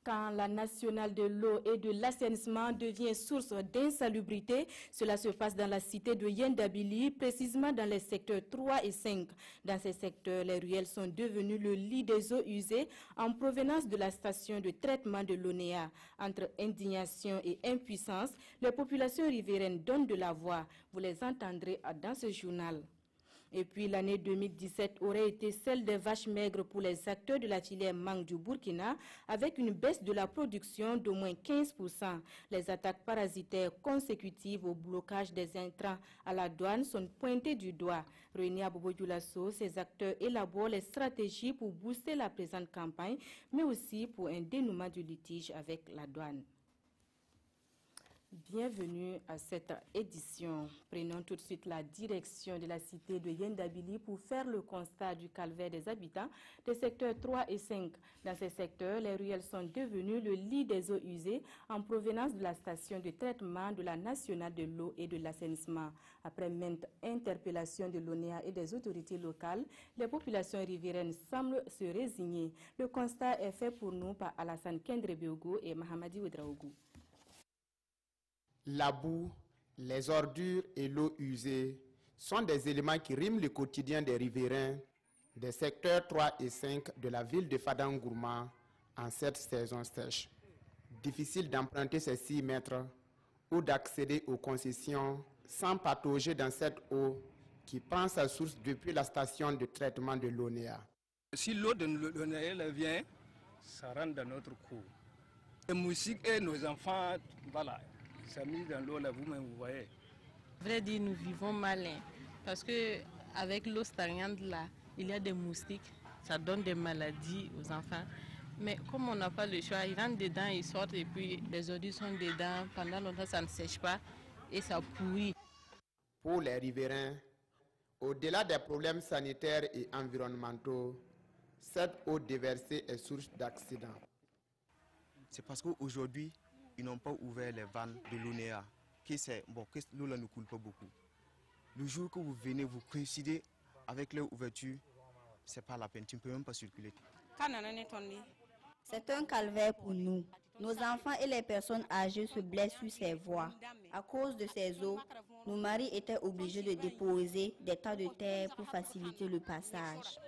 Quand la nationale de l'eau et de l'assainissement devient source d'insalubrité, cela se passe dans la cité de Yendabili, précisément dans les secteurs 3 et 5. Dans ces secteurs, les ruelles sont devenues le lit des eaux usées en provenance de la station de traitement de l'ONEA. Entre indignation et impuissance, les populations riveraines donnent de la voix. Vous les entendrez dans ce journal. Et puis l'année 2017 aurait été celle des vaches maigres pour les acteurs de la filière mangue du Burkina, avec une baisse de la production d'au moins 15%. Les attaques parasitaires consécutives au blocage des intrants à la douane sont pointées du doigt. Réunis à Bobo Dioulasso, ces acteurs élaborent les stratégies pour booster la présente campagne, mais aussi pour un dénouement du litige avec la douane. Bienvenue à cette édition. Prenons tout de suite la direction de la cité de Yendabili pour faire le constat du calvaire des habitants des secteurs 3 et 5. Dans ces secteurs, les ruelles sont devenues le lit des eaux usées en provenance de la station de traitement de la nationale de l'eau et de l'assainissement. Après maintes interpellations de l'ONEA et des autorités locales, les populations riveraines semblent se résigner. Le constat est fait pour nous par Alassane Kendrebiogo et Mahamadi Ouedraougou. La boue, les ordures et l'eau usée sont des éléments qui riment le quotidien des riverains des secteurs 3 et 5 de la ville de Fadangourma en cette saison sèche. Difficile d'emprunter ces 6 mètres ou d'accéder aux concessions sans patauger dans cette eau qui prend sa source depuis la station de traitement de l'ONEA. Si l'eau de l'ONEA vient, ça rentre dans notre cour. Les moustiques et nos enfants, voilà. Ça mis dans l'eau là, vous-même vous voyez. Vrai dire, nous vivons mal parce que avec l'eau stagnante là, il y a des moustiques, ça donne des maladies aux enfants. Mais comme on n'a pas le choix, ils rentrent dedans, ils sortent et puis les ordures sont dedans. Pendant longtemps, ça ne sèche pas et ça pourrit. Pour les riverains, au-delà des problèmes sanitaires et environnementaux, cette eau déversée est source d'accidents. C'est parce qu'aujourd'hui, ils n'ont pas ouvert les vannes de l'ONEA, que l'eau là ne coule pas beaucoup. Le jour que vous venez, vous coïncidez avec leur ouverture, c'est pas la peine, tu ne peux même pas circuler. C'est un calvaire pour nous. Nos enfants et les personnes âgées se blessent sur ces voies. À cause de ces eaux, nos maris étaient obligés de déposer des tas de terre pour faciliter le passage.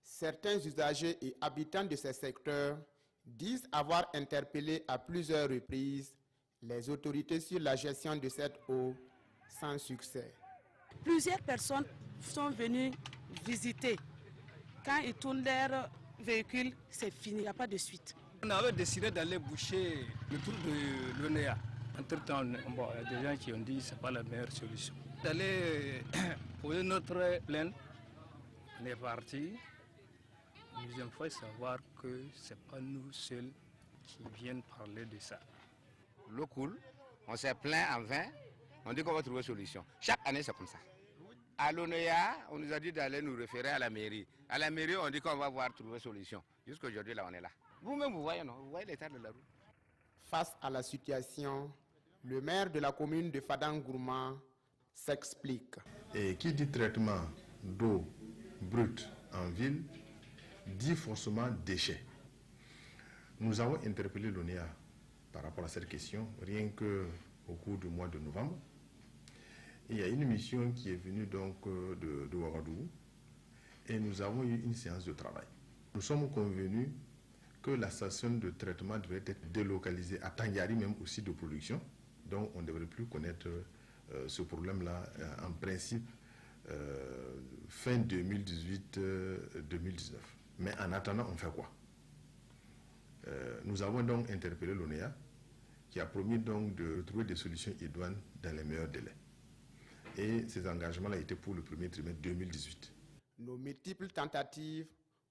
Certains usagers et habitants de ces secteurs disent avoir interpellé à plusieurs reprises les autorités sur la gestion de cette eau sans succès. Plusieurs personnes sont venues visiter. Quand ils tournent leur véhicule, c'est fini, il n'y a pas de suite. On avait décidé d'aller boucher le tour de l'ONEA. Entre-temps, il y a des gens qui ont dit que ce n'est pas la meilleure solution. D'aller poser notre plainte, on est parti. Nous aimons savoir que ce n'est pas nous seuls qui viennent parler de ça. L'eau coule, on s'est plaint en vain, on dit qu'on va trouver une solution. Chaque année, c'est comme ça. À l'ONEA, on nous a dit d'aller nous référer à la mairie. À la mairie, on dit qu'on va voir trouver une solution. Jusqu'à aujourd'hui, là, on est là. Vous-même, vous voyez, non? Vous voyez l'état de la route. Face à la situation, le maire de la commune de Fadangourma s'explique. Et qui dit traitement d'eau brute en ville, dit forcément déchets. Nous avons interpellé l'ONEA par rapport à cette question, rien qu'au cours du mois de novembre. Et il y a une mission qui est venue donc de Ouagadougou et nous avons eu une séance de travail. Nous sommes convenus que la station de traitement devrait être délocalisée à Tangiari, même aussi de production. Donc on ne devrait plus connaître ce problème-là en principe fin 2018-2019. Mais en attendant, on fait quoi? Nous avons donc interpellé l'ONEA qui a promis donc de trouver des solutions idoines dans les meilleurs délais. Et ces engagements-là étaient pour le premier trimestre 2018. Nos multiples tentatives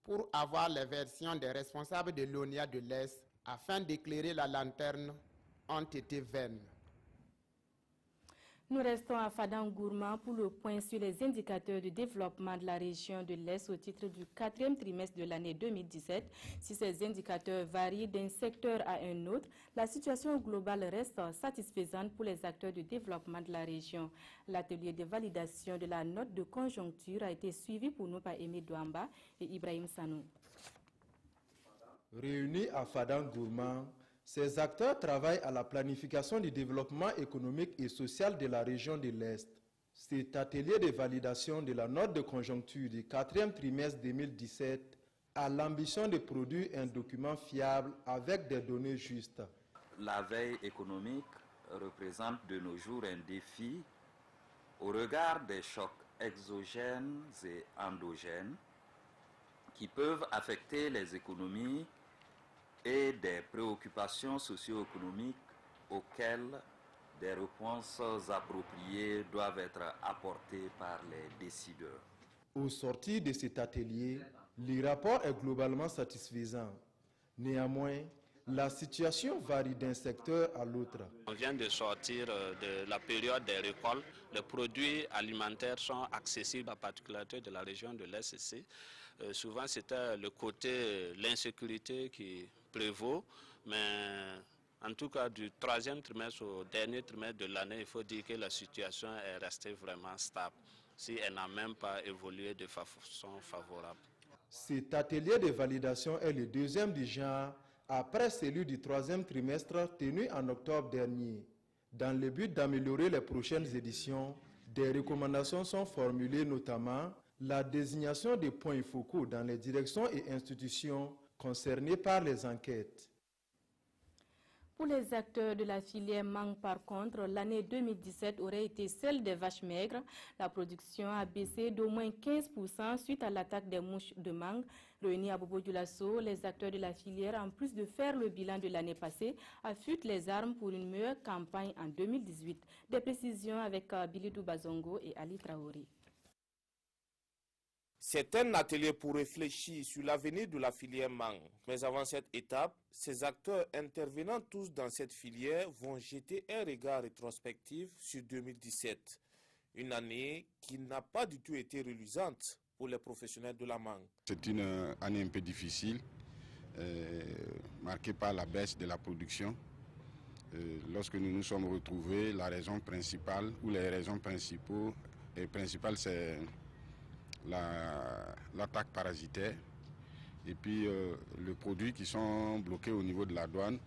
pour avoir les versions des responsables de l'ONEA de l'Est afin d'éclairer la lanterne ont été vaines. Nous restons à Fadangourma pour le point sur les indicateurs de développement de la région de l'Est au titre du 4e trimestre de l'année 2017. Si ces indicateurs varient d'un secteur à un autre, la situation globale reste satisfaisante pour les acteurs de développement de la région. L'atelier de validation de la note de conjoncture a été suivi pour nous par Aimé Douamba et Ibrahim Sanou. Réunis à Fadang-Gourma, ces acteurs travaillent à la planification du développement économique et social de la région de l'Est. Cet atelier de validation de la note de conjoncture du 4e trimestre 2017 a l'ambition de produire un document fiable avec des données justes. La veille économique représente de nos jours un défi au regard des chocs exogènes et endogènes qui peuvent affecter les économies et des préoccupations socio-économiques auxquelles des réponses appropriées doivent être apportées par les décideurs. Au sortir de cet atelier, le rapport est globalement satisfaisant. Néanmoins, la situation varie d'un secteur à l'autre. On vient de sortir de la période des récoltes. Les produits alimentaires sont accessibles à la particularité de la région de l'Est. Souvent, c'était le côté l'insécurité qui prévaut, mais en tout cas du 3e trimestre au dernier trimestre de l'année, il faut dire que la situation est restée vraiment stable, si elle n'a même pas évolué de façon favorable. Cet atelier de validation est le 2e du genre après celui du 3e trimestre tenu en octobre dernier. Dans le but d'améliorer les prochaines éditions, des recommandations sont formulées, notamment la désignation des points focaux dans les directions et institutions concernées par les enquêtes. Pour les acteurs de la filière mangue, par contre, l'année 2017 aurait été celle des vaches maigres. La production a baissé d'au moins 15% suite à l'attaque des mouches de mangue. Réunis à Bobo-Dioulasso, les acteurs de la filière, en plus de faire le bilan de l'année passée, affûtent les armes pour une meilleure campagne en 2018. Des précisions avec Bilidou Bazongo et Ali Traoré. C'est un atelier pour réfléchir sur l'avenir de la filière mangue. Mais avant cette étape, ces acteurs intervenant tous dans cette filière vont jeter un regard rétrospectif sur 2017. Une année qui n'a pas du tout été reluisante pour les professionnels de la mangue. C'est une année un peu difficile, marquée par la baisse de la production. Lorsque nous nous sommes retrouvés, la raison principale, ou les raisons principales, c'est l'attaque parasitaire et puis le produit qui sont bloqués au niveau de la douane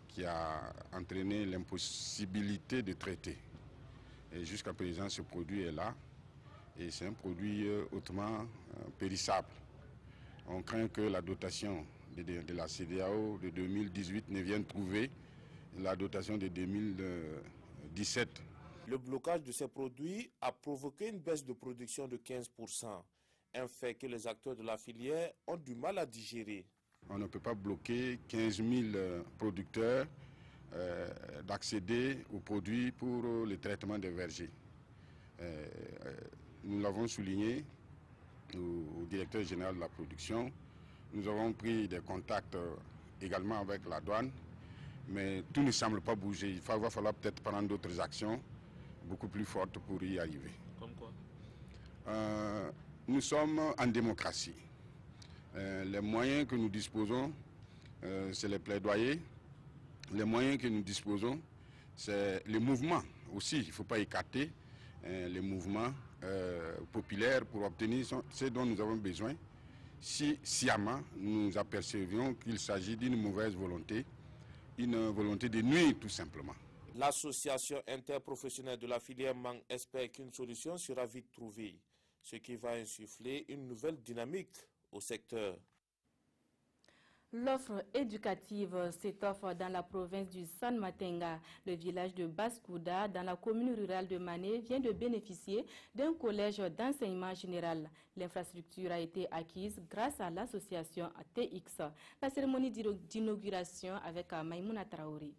qui a entraîné l'impossibilité de traiter. Et jusqu'à présent, ce produit est là et c'est un produit hautement périssable. On craint que la dotation de la CEDEAO de 2018 ne vienne trouver la dotation de 2017. Le blocage de ces produits a provoqué une baisse de production de 15%, un fait que les acteurs de la filière ont du mal à digérer. On ne peut pas bloquer 15 000 producteurs d'accéder aux produits pour le traitement des vergers. Nous l'avons souligné au directeur général de la production. Nous avons pris des contacts également avec la douane, mais tout ne semble pas bouger. Il va falloir peut-être prendre d'autres actions beaucoup plus forte pour y arriver. Comme quoi? Nous sommes en démocratie. Les moyens que nous disposons, c'est les plaidoyers. Les moyens que nous disposons, c'est les mouvements aussi. Il ne faut pas écarter les mouvements populaires pour obtenir ce dont nous avons besoin. Si sciemment nous apercevions qu'il s'agit d'une mauvaise volonté, une volonté de nuire tout simplement. L'association interprofessionnelle de la filière mangue espère qu'une solution sera vite trouvée, ce qui va insuffler une nouvelle dynamique au secteur. L'offre éducative s'étoffe dans la province du San Matenga. Le village de Baskouda, dans la commune rurale de Mané, vient de bénéficier d'un collège d'enseignement général. L'infrastructure a été acquise grâce à l'association TX. La cérémonie d'inauguration avec Maïmouna Traoré.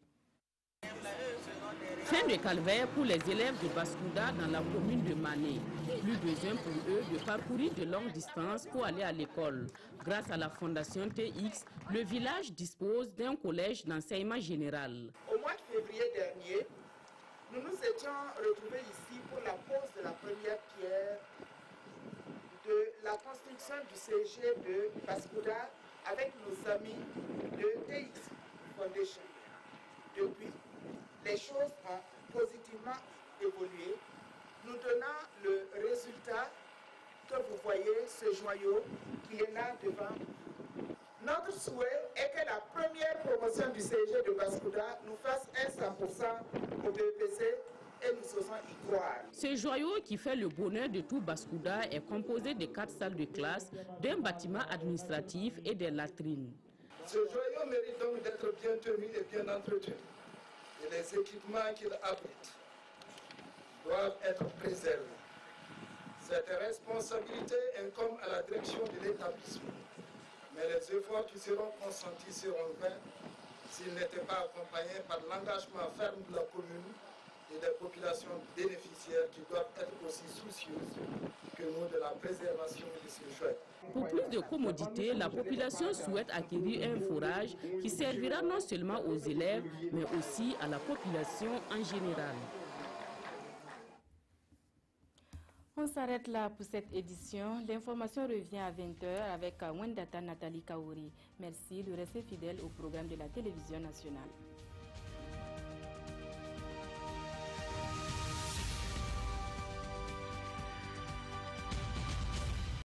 Fin de calvaire pour les élèves de Baskouda dans la commune de Mané. Plus besoin pour eux de parcourir de longues distances pour aller à l'école. Grâce à la fondation TX, le village dispose d'un collège d'enseignement général. Au mois de février dernier, nous nous étions retrouvés ici pour la pose de la première pierre de la construction du CG de Baskouda avec nos amis de TX Foundation. Depuis, les choses ont positivement évolué, nous donnant le résultat que vous voyez, ce joyau qui est là devant vous. Notre souhait est que la première promotion du CG de Baskouda nous fasse un 100% au BPC et nous osons y croire. Ce joyau qui fait le bonheur de tout Baskouda est composé de 4 salles de classe, d'un bâtiment administratif et des latrines. Ce joyau mérite donc d'être bien tenu et bien entretenu. Et les équipements qu'il abrite doivent être préservés. Cette responsabilité incombe à la direction de l'établissement. Mais les efforts qui seront consentis seront vains s'ils n'étaient pas accompagnés par l'engagement ferme de la commune et des populations bénéficiaires qui doivent être aussi soucieuses que nous de la préservation de ce joyau. Pour plus de commodité, la population souhaite acquérir un forage qui servira non seulement aux élèves, mais aussi à la population en général. On s'arrête là pour cette édition. L'information revient à 20h avec Wendata Nathalie Kaouri. Merci de rester fidèle au programme de la télévision nationale.